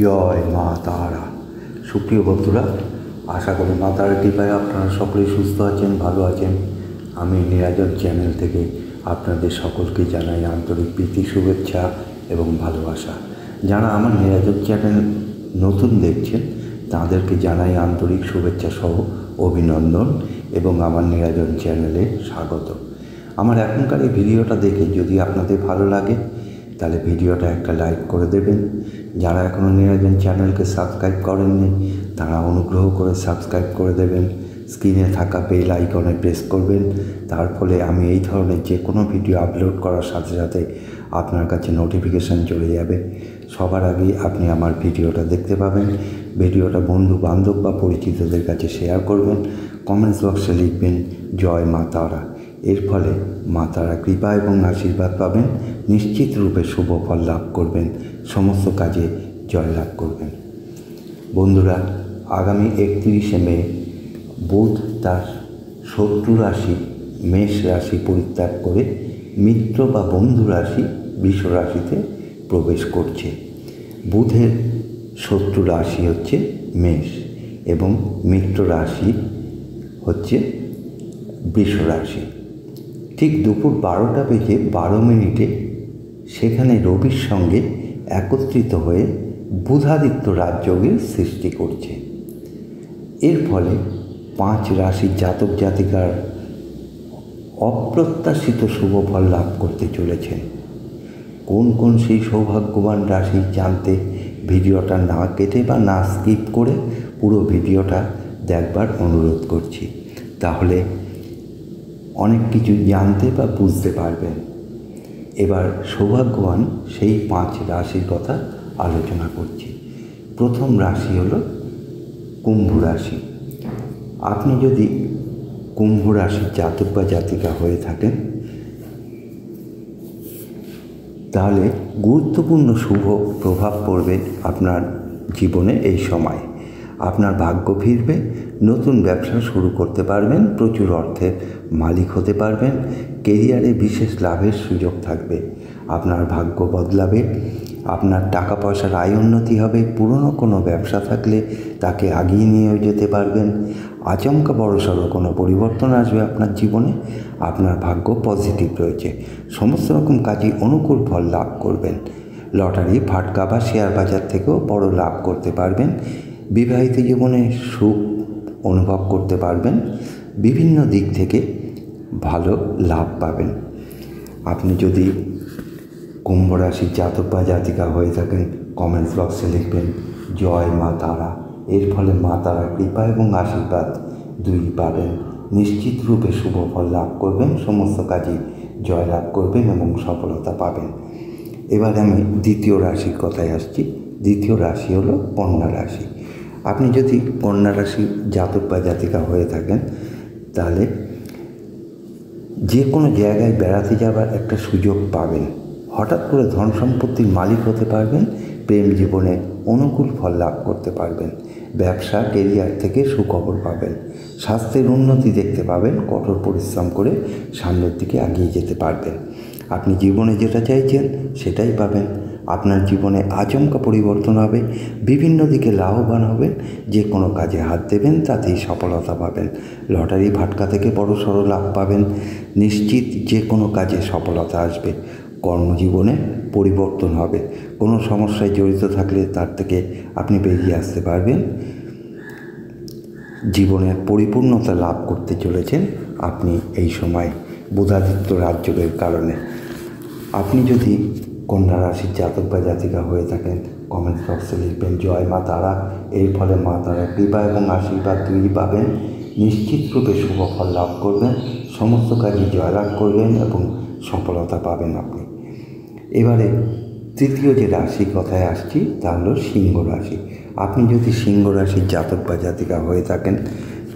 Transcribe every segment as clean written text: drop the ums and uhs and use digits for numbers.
জয় মা তারা। সুপ্রিয় বন্ধুরা, আশা করি মা তারার কৃপায় আপনারা সকলেই সুস্থ আছেন, ভালো আছেন। আমি নিরাজন চ্যানেল থেকে আপনাদের সকলকে জানাই আন্তরিক প্রীতি, শুভেচ্ছা এবং ভালোবাসা। যারা আমার নিরাজন চ্যানেল নতুন দেখছেন তাদেরকে জানাই আন্তরিক শুভেচ্ছা সহ অভিনন্দন এবং আমার নিরাজন চ্যানেলে স্বাগত। আমার এখনকার এই ভিডিওটা দেখে যদি আপনাদের ভালো লাগে তাহলে ভিডিওটা একটা লাইক করে দেবেন। যারা এখনও নিরাজন চ্যানেলকে সাবস্ক্রাইব করেননি তারা অনুগ্রহ করে সাবস্ক্রাইব করে দেবেন। স্ক্রিনে থাকা বেল আইকনে প্রেস করবেন, তার ফলে আমি এই ধরনের যে কোনো ভিডিও আপলোড করার সাথে সাথে আপনার কাছে নোটিফিকেশান চলে যাবে। সবার আগে আপনি আমার ভিডিওটা দেখতে পাবেন। ভিডিওটা বন্ধু বান্ধব বা পরিচিতদের কাছে শেয়ার করবেন। কমেন্টস বক্সে লিখবেন জয় মা তারা। এর ফলে মা তারা কৃপা এবং আশীর্বাদ পাবেন, নিশ্চিত রূপে শুভ ফল লাভ করবেন, সমস্ত কাজে জয়লাভ করবেন। বন্ধুরা, আগামী 31শে মে বুধ তার শত্রু রাশি মেষ রাশি পরিত্যাগ করে মিত্র বা বন্ধু রাশি বৃষ রাশিতে প্রবেশ করছে। বুধের শত্রু রাশি হচ্ছে মেষ এবং মিত্র রাশি হচ্ছে বৃষ রাশি। ঠিক দুপুর 12:12 সেখানে রবির সঙ্গে একত্রিত হয়ে বুধাদিত্য রাজযোগের সৃষ্টি করছে। এর ফলে 5 রাশির জাতক জাতিকার অপ্রত্যাশিত শুভ ফল লাভ করতে চলেছেন। কোন কোন সেই সৌভাগ্যবান রাশি জানতে ভিডিওটা না কেটে বা না স্কিপ করে পুরো ভিডিওটা দেখবার অনুরোধ করছি, তাহলে অনেক কিছু জানতে বা বুঝতে পারবেন। এবার সৌভাগ্যবান সেই 5 রাশির কথা আলোচনা করছি। প্রথম রাশি হলো কুম্ভ রাশি। আপনি যদি কুম্ভ রাশির জাতক বা জাতিকা হয়ে থাকেন তাহলে গুরুত্বপূর্ণ শুভ প্রভাব পড়বে আপনার জীবনে। এই সময় আপনার ভাগ্য ফিরবে, নতুন ব্যবসা শুরু করতে পারবেন, প্রচুর অর্থের মালিক হতে পারবেন, কেরিয়ারে বিশেষ লাভের সুযোগ থাকবে, আপনার ভাগ্য বদলাবে, আপনার টাকা পয়সার আয় উন্নতি হবে, পুরনো কোনো ব্যবসা থাকলে তাকে আগিয়ে নিয়েও যেতে পারবেন, আচমকা বড়সড় কোনো পরিবর্তন আসবে আপনার জীবনে, আপনার ভাগ্য পজিটিভ রয়েছে, সমস্ত রকম কাজই অনুকূল ফল লাভ করবেন, লটারি ফাটকা বা শেয়ার বাজার থেকেও বড় লাভ করতে পারবেন, বিবাহিত জীবনে সুখ অনুভব করতে পারবেন, বিভিন্ন দিক থেকে ভালো লাভ পাবেন। আপনি যদি কুম্ভ রাশির জাতক বা জাতিকা হয়ে থাকেন কমেন্টস বক্সে লিখবেন জয় মা তারা। এর ফলে মা তারার কৃপা এবং আশীর্বাদ দুই পাবেন, নিশ্চিত রূপে শুভ ফল লাভ করবেন, সমস্ত কাজে জয় লাভ করবেন এবং সফলতা পাবেন। এবার আমি দ্বিতীয় রাশির কথায় আসছি। দ্বিতীয় রাশি হলো কন্যা রাশি। আপনি যদি কন্যা রাশির জাতক বা জাতিকা হয়ে থাকেন তাহলে যে কোনো জায়গায় বেড়াতে যাবার একটা সুযোগ পাবেন, হঠাৎ করে ধন সম্পত্তির মালিক হতে পারবেন, প্রেম জীবনে অনুকূল ফল লাভ করতে পারবেন, ব্যবসা কেরিয়ার থেকে সুখবর পাবেন, স্বাস্থ্যের উন্নতি দেখতে পাবেন, কঠোর পরিশ্রম করে সামনের দিকে এগিয়ে যেতে পারবেন। আপনি জীবনে যেটা চাইছেন সেটাই পাবেন। আপনার জীবনে আচমকা পরিবর্তন হবে, বিভিন্ন দিকে লাভবান হবেন, যে কোনো কাজে হাত দেবেন তাতেই সফলতা পাবেন, লটারি ফাটকা থেকে বড়সড় লাভ পাবেন, নিশ্চিত যে কোনো কাজে সফলতা আসবে, কর্মজীবনে পরিবর্তন হবে, কোনো সমস্যায় জড়িত থাকলে তার থেকে আপনি বেরিয়ে আসতে পারবেন, জীবনের পরিপূর্ণতা লাভ করতে চলেছেন আপনি এই সময় বুধাদিত্য রাজযোগের কারণে। আপনি যদি কন্যা রাশির জাতক বা জাতিকা হয়ে থাকেন কমেন্টস বক্সে লিখবেন জয় মা তারা। এর ফলে মা তারা কৃপা এবং আশীর্বাদ দুই পাবেন, নিশ্চিত রূপে শুভ ফল লাভ করবেন, সমস্ত কাজে জয়লাভ করবেন এবং সফলতা পাবেন আপনি। এবারে তৃতীয় যে রাশি কথায় আসছি তা হলো সিংহ রাশি। আপনি যদি সিংহ রাশির জাতক বা জাতিকা হয়ে থাকেন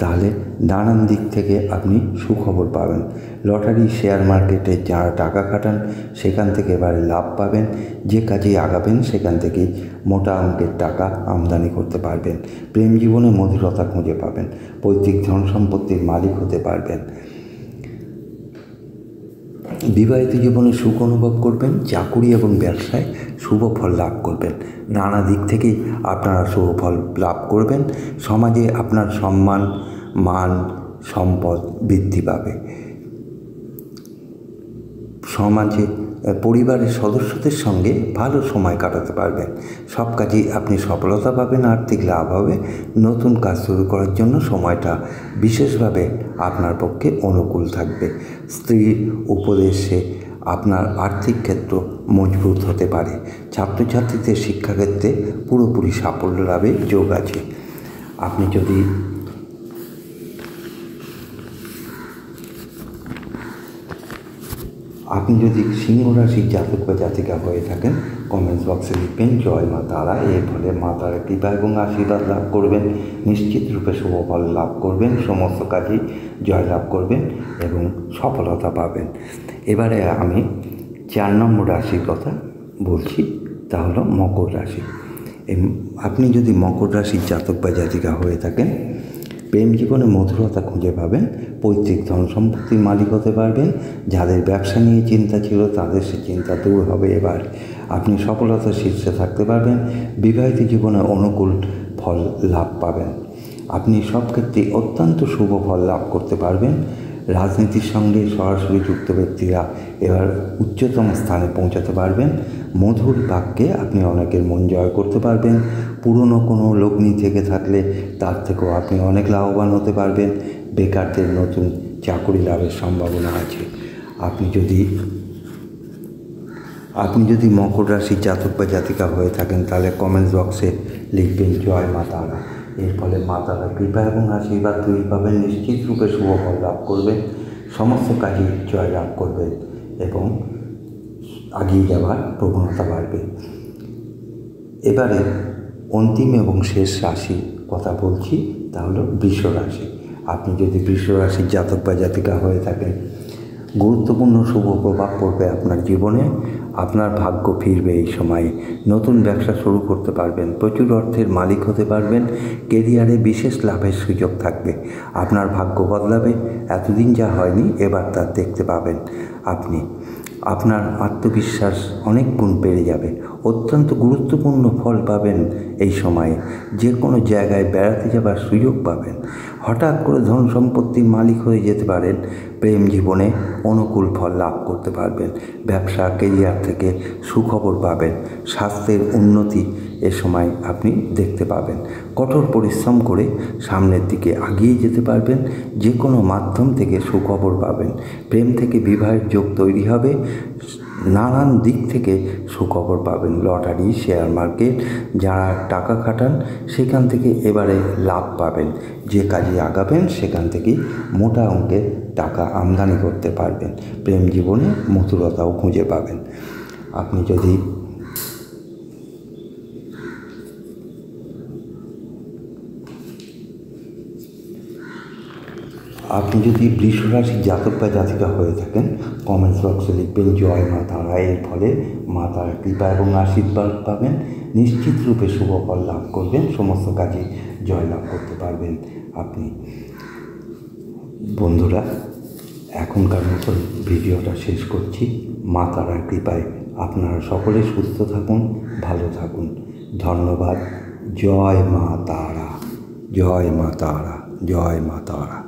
তাহলে নানান দিক থেকে আপনি সুখবর পাবেন, লটারি শেয়ার মার্কেটে যারা টাকা খাটান সেখান থেকে এবারে লাভ পাবেন, যে কাজে আগাবেন সেখান থেকে মোটা অঙ্কের টাকা আমদানি করতে পারবেন, প্রেম জীবনে মধুরতা খুঁজে পাবেন, পৈতৃক ধন সম্পত্তির মালিক হতে পারবেন, বিবাহিত জীবনে সুখ অনুভব করবেন, চাকুরি এবং ব্যবসায় শুভ ফল লাভ করবেন। নানা দিক থেকেই আপনারা শুভ ফল লাভ করবেন। সমাজে আপনার সম্মান, মান, সম্পদ বৃদ্ধি পাবে। সমাজে পরিবারের সদস্যদের সঙ্গে ভালো সময় কাটাতে পারবেন। সব কাজেই আপনি সফলতা পাবেন, আর্থিক লাভ হবে। নতুন কাজ শুরু করার জন্য সময়টা বিশেষভাবে আপনার পক্ষে অনুকূল থাকবে। স্ত্রীর উপদেশে আপনার আর্থিক ক্ষেত্র মজবুত হতে পারে। ছাত্রছাত্রীদের শিক্ষাক্ষেত্রে পুরোপুরি সাফল্য লাভের যোগ আছে। আপনি যদি সিংহ রাশির জাতক বা জাতিকা হয়ে থাকেন, কমেন্টস বক্সে লিখবেন জয় মা তারা। এর ফলে মা তারা কৃপা এবং আশীর্বাদ লাভ করবেন। নিশ্চিত রূপে শুভ ফল লাভ করবেন, সমস্ত কাজেই জয় লাভ করবেন এবং সফলতা পাবেন। এবারে আমি 4 নম্বর রাশির কথা বলছি, তা হলো মকর রাশি। আপনি যদি মকর রাশির জাতক বা জাতিকা হয়ে থাকেন, প্রেম জীবনে মধুরতা খুঁজে পাবেন। পৈতৃক ধন সম্পত্তির মালিক হতে পারবেন। যাদের ব্যবসা নিয়ে চিন্তা ছিল তাদের সে চিন্তা দূর হবে। এবার আপনি সফলতার শীর্ষে থাকতে পারবেন। বিবাহিত জীবনে অনুকূল ফল লাভ পাবেন। আপনি সব ক্ষেত্রে অত্যন্ত শুভ ফল লাভ করতে পারবেন। রাজনীতির সঙ্গে সরাসরি যুক্ত ব্যক্তিরা এবার উচ্চতম স্থানে পৌঁছাতে পারবেন। মধুর বাক্যে আপনি অনেকের মন জয় করতে পারবেন। পুরনো কোনো লগ্নি থেকে থাকলে তার থেকেও আপনি অনেক লাভবান হতে পারবেন। বেকারদের নতুন চাকরি লাভের সম্ভাবনা আছে। আপনি যদি মকর রাশির জাতক বা জাতিকা হয়ে থাকেন, তাহলে কমেন্টস বক্সে লিখবেন জয় মা তারা। এর ফলে মা তারা কৃপা এবং আশীর্বাদ তৈরি পাবেন। নিশ্চিত রূপে শুভ ফল লাভ করবেন, সমস্ত কাজে জয় লাভ করবেন এবং এগিয়ে যাওয়ার প্রবণতা বাড়বে। এবারে অন্তিম এবং শেষ রাশির কথা বলছি, তা হলো বৃষ রাশি। আপনি যদি বৃষ রাশির জাতক বা জাতিকা হয়ে থাকেন, গুরুত্বপূর্ণ শুভ প্রভাব পড়বে আপনার জীবনে। আপনার ভাগ্য ফিরবে এই সময়ে। নতুন ব্যবসা শুরু করতে পারবেন। প্রচুর অর্থের মালিক হতে পারবেন। কেরিয়ারে বিশেষ লাভের সুযোগ থাকবে। আপনার ভাগ্য বদলাবে। এতদিন যা হয়নি এবার তা দেখতে পাবেন। আপনার আত্মবিশ্বাস অনেক গুণ বেড়ে যাবে। অত্যন্ত গুরুত্বপূর্ণ ফল পাবেন এই সময়ে। যে কোনো জায়গায় বেড়াতে যাবার সুযোগ পাবেন। হঠাৎ করে ধন সম্পত্তির মালিক হয়ে যেতে পারেন। প্রেম জীবনে অনুকূল ফল লাভ করতে পারবেন। ব্যবসা, কেরিয়ার থেকে সুখবর পাবেন। স্বাস্থ্যের উন্নতি এ সময় আপনি দেখতে পাবেন। কঠোর পরিশ্রম করে সামনের দিকে এগিয়ে যেতে পারবেন। যে কোনো মাধ্যম থেকে সুখবর পাবেন। প্রেম থেকে বিবাহের যোগ তৈরি হবে। নানান দিক থেকে সুখবর পাবেন। লটারি, শেয়ার মার্কেট, যারা টাকা খাটান সেখান থেকে এবারে লাভ পাবেন। যে কাজে আগাবেন সেখান থেকেই মোটা অঙ্কের টাকা আমদানি করতে পারবেন। প্রেম জীবনে মধুরতাও খুঁজে পাবেন। আপনি যদি বৃষ রাশির জাতক বা জাতিকা হয়ে থাকেন, কমেন্টস বক্সে লিখবেন জয় মা তারা। এর ফলে মা তারা কৃপা এবং আশীর্বাদ পাবেন। নিশ্চিত রূপে শুভ ফল লাভ করবেন। সমস্ত কাজে জয় লাভ করতে পারবেন আপনি। বন্ধুরা, এখনকার মতন ভিডিওটা শেষ করছি। মা তারার কৃপায় আপনারা সকলে সুস্থ থাকুন, ভালো থাকুন। ধন্যবাদ। জয় মা তারা, জয় মা তারা, জয় মা তারা।